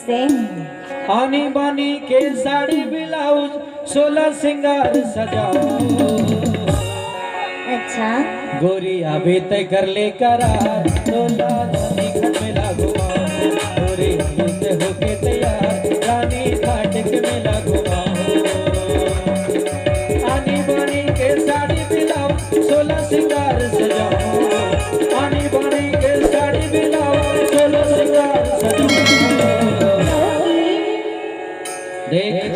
कैसे? आनी बानी के साड़ी ब्लाउज 16 सिंगार सजाओ। अच्छा गोरी अभी तय कर ले करार, तोला रानी घाट में लागुआ। गोरी अभी तय होके तैयार, रानी घाट के मेला घुमाओ। आनी बानी के साड़ी ब्लाउज 16 सिंगार सजाओ। आनी बानी के साड़ी ब्लाउज 16 सिंगार सजाओ। देख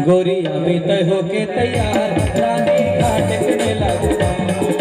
गोरी अभी तय होके तैयार, रानी घाट के मेला घुमाओ।